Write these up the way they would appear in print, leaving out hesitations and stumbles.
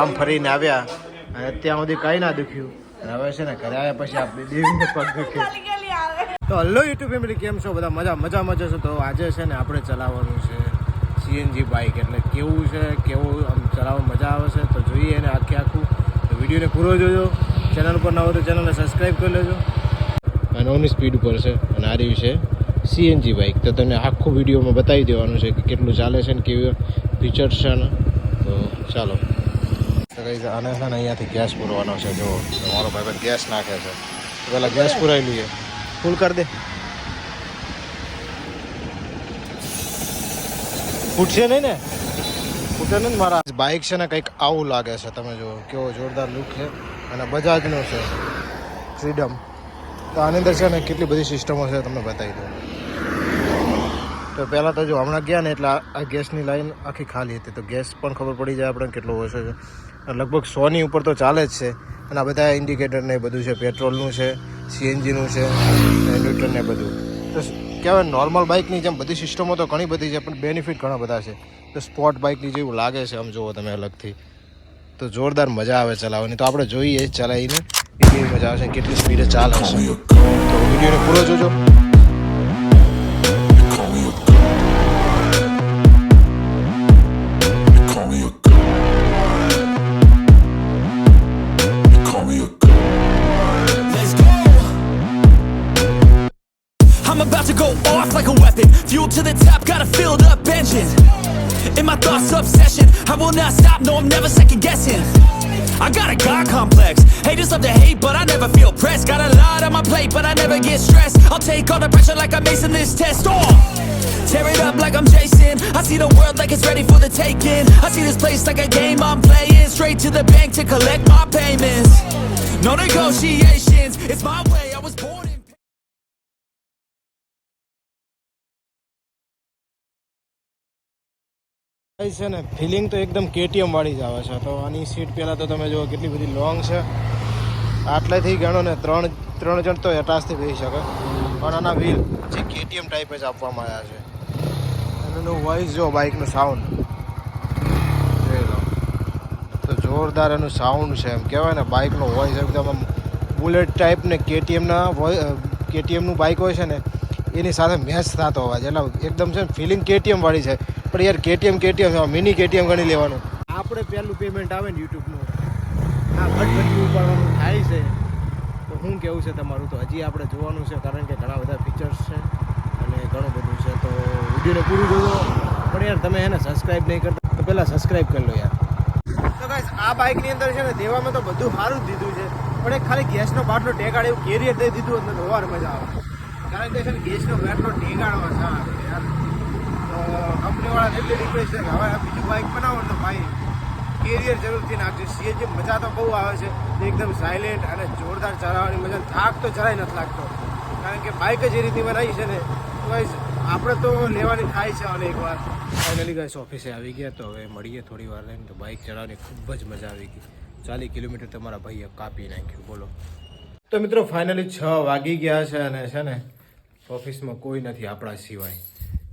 આમ ફરીને આવ્યા અને અત્યાર સુધી કઈ ના દુખ્યું અને હવે છે ને ઘરે આવ્યા પછી આપણે દેવીને પગ દુખ્યો. તો હલો યુટ્યુબ ફેમિલી, કેમ છો બધા? મજામાં છો? તો આજે છે ને આપણે ચલાવવાનું છે સીએનજી બાઇક. એટલે કેવું છે, કેવું આમ ચલાવવા મજા આવે છે તો જોઈએ એને આખું. તો વિડીયોને પૂરો જોજો. ચેનલ ઉપર ના હોય તો ચેનલને સબસ્ક્રાઈબ કરી લેજો. અને ઓની સ્પીડ ઉપર છે અને આ રહ્યું છે સીએનજી બાઇક. તો તમને આખું વિડીયોમાં બતાવી દેવાનું છે કે કેટલું ચાલે છે ને કેવી ફીચર્સ છે ને. તો ચાલો. તો કઈ આને છે ને અહીંયાથી ગેસ પૂરવાનો છે. જો તમારો ભાઈ ગેસ નાખે છે. પહેલાં ગેસ પુરાવી લઈએ. ફૂલ કરી દે. ફૂટશે નહીં ને? ફૂટે નહીં મારા. બાઇક છે ને કંઈક આવું લાગે છે. તમે જો કેવો જોરદાર લુક છે. અને બજાજનો છે ફ્રીડમ. તો આની અંદર છે ને કેટલી બધી સિસ્ટમો છે તમને બતાવી દઉં. તો પહેલાં તો જો હમણાં ગયા ને એટલે આ ગેસની લાઈન આખી ખાલી હતી. તો ગેસ પણ ખબર પડી જાય આપણે કેટલો ઓછો છે. લગભગ 100ની ઉપર તો ચાલે જ છે. અને આ બધા ઇન્ડિકેટર ને બધું છે. પેટ્રોલનું છે, સીએનજીનું છે, ન્યુટ્રલ ને બધું. તો કહેવાય નોર્મલ બાઇકની જેમ બધી સિસ્ટમો તો ઘણી બધી છે, પણ બેનિફિટ ઘણા બધા છે. તો સ્પોર્ટ બાઇકની જેવું લાગે છે આમ જુઓ તમે અલગથી. તો જોરદાર મજા આવે ચલાવવાની. તો આપણે જોઈએ ચલાવીને કેવી મજા આવશે, કેટલી સ્પીડે ચાલે છે. તો વિડીયોને પૂરો જોજો. I'm about to go off like a weapon. Fuel to the top, got a filled up engine. In my thoughts, obsession. I will not stop, no, I'm never second guessing. I got a God complex. Haters love to hate, but I never feel pressed. Got a lot on my plate, but I never get stressed. I'll take all the pressure like I'm acing this test. Oh! Tear it up like I'm Jason. I see the world like it's ready for the taking. I see this place like a game I'm playing. Straight to the bank to collect my payments. No negotiations, it's my way, I was born in. છે ને feeling તો એકદમ KTM વાળી જ આવે છે. તો આની સીટ પહેલાં તો તમે જુઓ કેટલી બધી લોંગ છે. આટલેથી ગણો ને ત્રણ જણ તો એટાચથી બેસી શકે. પણ આના વ્હીલ જે કેટીએમ ટાઈપ જ આપવામાં આવ્યા છે. અને એનું વોઇસ જો બાઇકનું સાઉન્ડ જોઈ લો. તો જોરદાર એનું સાઉન્ડ છે. એમ કહેવાય ને બાઇકનો વોઇસ એકદમ આમ બુલેટ ટાઈપ ને કેટીએમનું બાઇક હોય છે ને એની સાથે મેચ થતો અવાજ. એટલે એકદમ છે ને ફિલિંગ કેટીએમ વાળી છે. પણ યાર કેટીએમ મિની કેટીએમ ગણી લેવાનું. આપણે પહેલું પેમેન્ટ આવે ને યુટ્યુબનું આ ભટભટનું ઉપાડવાનું થાય છે. તો શું કેવું છે તમારું? તો હજી આપણે જોવાનું છે, કારણ કે ઘણા બધા ફીચર્સ છે અને ઘણું બધું છે. તો વિડીયોને પૂરું જોજો. પણ યાર તમે એને સબસ્ક્રાઈબ નહીં કરતા તો પહેલાં સબસ્ક્રાઈબ કરી લો યાર. તો ગાઈસ આ બાઇકની અંદર છે ને દેવામાં તો બધું સારું જ દીધું છે, પણ એક ખાલી ગેસનો બાટલો ટેકાડે એવું કેરિયર દઈ દીધું હોત ને તો વાર મજા આવે. કારણ કે છે ને ગેસનો બાટલો ટેકાડવા છે યાર. કંપનીવાળા એટલી રિક્વેસ્ટ છે કે હવે બીજું બાઇક બનાવો તો ભાઈ કેરિયર જરૂરથી નાખજો. સીએનજી મજા તો બહુ આવે છે. એકદમ સાયલેન્ટ અને જોરદાર ચલાવવાની મજા. થાક તો જરાય નથી લાગતો, કારણ કે બાઇક જ એ રીતની બનાવી છે ને. ગાઈસ આપણે તો લેવાની થાય છે. અને એકવાર ફાઇનલી ગાઈસ ઓફિસે આવી ગયા. તો હવે મળીએ થોડી વાર રહીને. તો બાઇક ચલાવવાની ખૂબ જ મજા આવી ગઈ. 40 કિલોમીટર તમારા ભાઈએ કાપી નાખ્યું બોલો. તો મિત્રો ફાઇનલી 6 વાગી ગયા છે અને છે ને ઓફિસમાં કોઈ નથી આપણા સિવાય.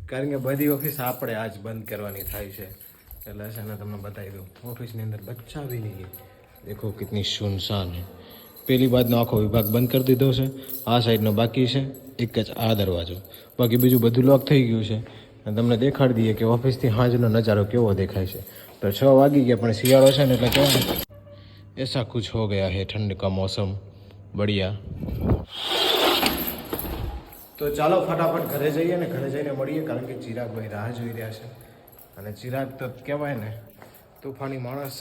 કારણ કે બધી ઓફિસ આપણે આજ બંધ કરવાની થાય છે. એટલે છે ને તમને બતાવી દઉં ઓફિસની અંદર બચ્ચા બી નહીં. દેખો કિતની સુનસાન છે. પેલી બાજુનો આખો વિભાગ બંધ કરી દીધો છે. આ સાઈડનો બાકી છે એક જ આ દરવાજો. બાકી બીજું બધું લોક થઈ ગયું છે. અને તમને દેખાડી દઈએ કે ઓફિસથી સાંજનો નજારો કેવો દેખાય છે. તો 6 વાગી ગયા પણ શિયાળો છે ને એટલે કેવું એસા કુછ હો ગયા હે. ઠંડ કા મોસમ બઢિયા. તો ચાલો ફટાફટ ઘરે જઈએ ને ઘરે જઈને મળીએ, કારણ કે ચિરાગભાઈ રાહ જોઈ રહ્યા છે. અને ચિરાગ તો કહેવાય ને તોફાની માણસ.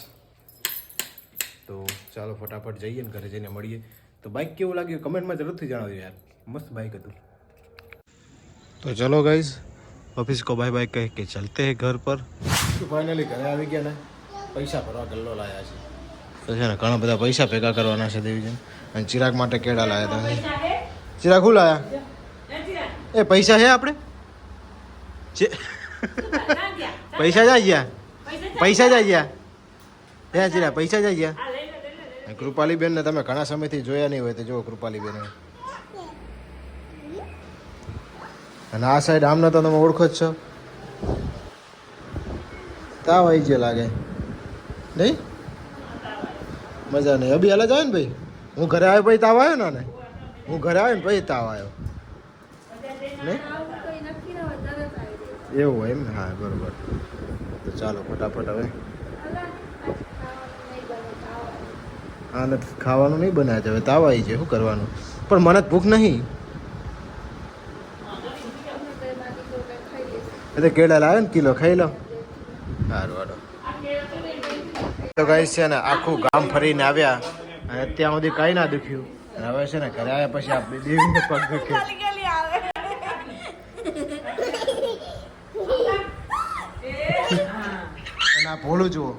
તો ચાલો ફટાફટ જઈએ ને ઘરે જઈને મળીએ. તો બાઇક કેવું લાગ્યું કમેન્ટમાં જરૂરથી જણાવજો યાર. મસ્ત બાઇક હતું. તો ચલો ગાઈઝ ઓફિસ કો બાય બાય કહે કે ચલતે હે ઘર પર. તો ફાઇનલી ઘરે આવી ગયા ને પૈસા ભરવા ગલ્લો લાયા છે. તો છે ને ઘણા બધા પૈસા ભેગા કરવાના છે દેવીજન. અને ચિરાગ માટે કેળા લાયા હતા. ચિરાગ શું લાયા? એ પૈસા છે આપણે? પૈસા જાય ગયા? પૈસા જાય ગયા? હે ચિરાગ પૈસા જાય ગયા? કૃપાલી બેન ને તમે ઘણા સમયથી જોયા નહીં હોય તો જો કૃપાલી બેન. અને આ સાઈડ આમને તો તમે ઓળખો જ છો. તાવ આવી ગયો લાગે નહીં? મજા નહીં અભી હાલ જ આવે ને ભાઈ હું ઘરે આવ્યો પછી તાવ આવ્યો ને હું ઘરે આવ્યો ને પછી તાવ આવ્યો નહીં એવું હોય એમ ને હા બરોબર તો ચાલો ફટાફટ હવે હા ને ખાવાનું નહીં બનાવે છે હવે તાવ આવી છે શું કરવાનું પણ મને જ ભૂખ નહીં એ તો કેળા લાવે ને કિલો ખાઈ લો સારું હાલો તો ગાઈસ છે ને આખું ગામ ફરીને આવ્યા અને ત્યાં સુધી કાંઈ ના દુખ્યું અને હવે છે ને ઘરે આવ્યા પછી આપણે દેવીને પગ દુખે અને આ ભોળું જુઓ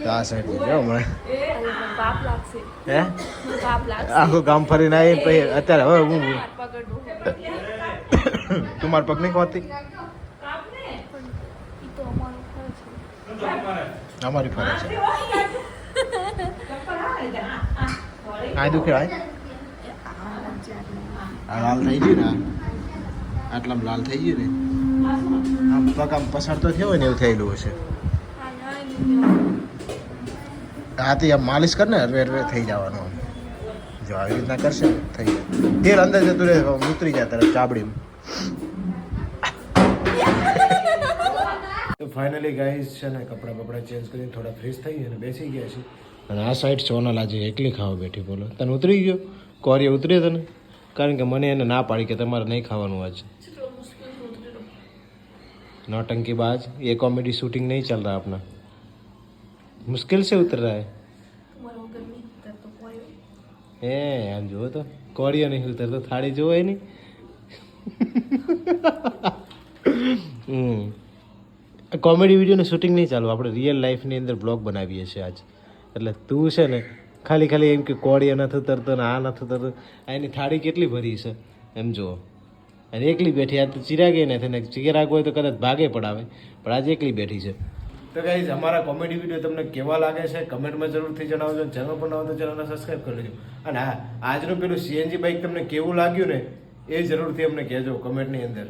આ સાઈડ જાઓ હમણાં હે આખું ગામ ફરીને આવી પછી અત્યારે હવે હું તું મારા પગ નહીં ખોતી અમારી ફરજ છે આ દુખે ભાઈ આ લાલ થઈ ગયું ને આટલામાં લાલ થઈ ગયું ને આમ પગ આમ પસારતો થયો હોય ને એવું થયેલું હશે હાથી આમ માલિશ કર ને હરવે થઈ જવાનું જો આવી રીતના કરશે થઈ જાય તેલ અંદર જતું રહે ઉતરી જાય તરફ ચાબડીમાં તો ફાઇનલી ગાઈસ છે ને કપડાં ચેન્જ કરીને થોડા ફ્રેશ થઈ અને બેસી ગયા છે અને આ સાઈડ સોનલ આજે એકલી ખાવા બેઠી બોલો તને ઉતરી ગયો કોરીએ ઉતર્યો તને કારણ કે મને એને ના પાડી કે તમારે નહીં ખાવાનું આજ नौटंकी बाज ये कॉमेडी शूटिंग नहीं चल रहा अपना मुश्किल से उतर रहा है आम जो तो कौड़िया नहीं उतरता थाड़ी जो है नहीं કોમેડી વિડીયોનું શૂટિંગ નહીં ચાલુ આપણે રિયલ લાઈફની અંદર બ્લોગ બનાવીએ છીએ આજ એટલે તું છે ને ખાલી એમ કે કોળીએ નથી ઉતરતો ને આ નથી ઉતરતો એની થાળી કેટલી ભરી છે એમ જુઓ અને એકલી બેઠી આ તો ચિરાગે ને થઈને ચિરાગ હોય તો કદાચ ભાગે પડાવે પણ આજે એકલી બેઠી છે તો ગાઈઝ અમારા કોમેડી વિડીયો તમને કેવા લાગે છે કમેન્ટમાં જરૂરથી જણાવજો ચેનલ પર ન હોય તો ચેનલને સબસ્ક્રાઈબ કરી લેજો અને હા આજનું પેલું સીએનજી બાઇક તમને કેવું લાગ્યું ને એ જરૂરથી અમને કહેજો કમેન્ટની અંદર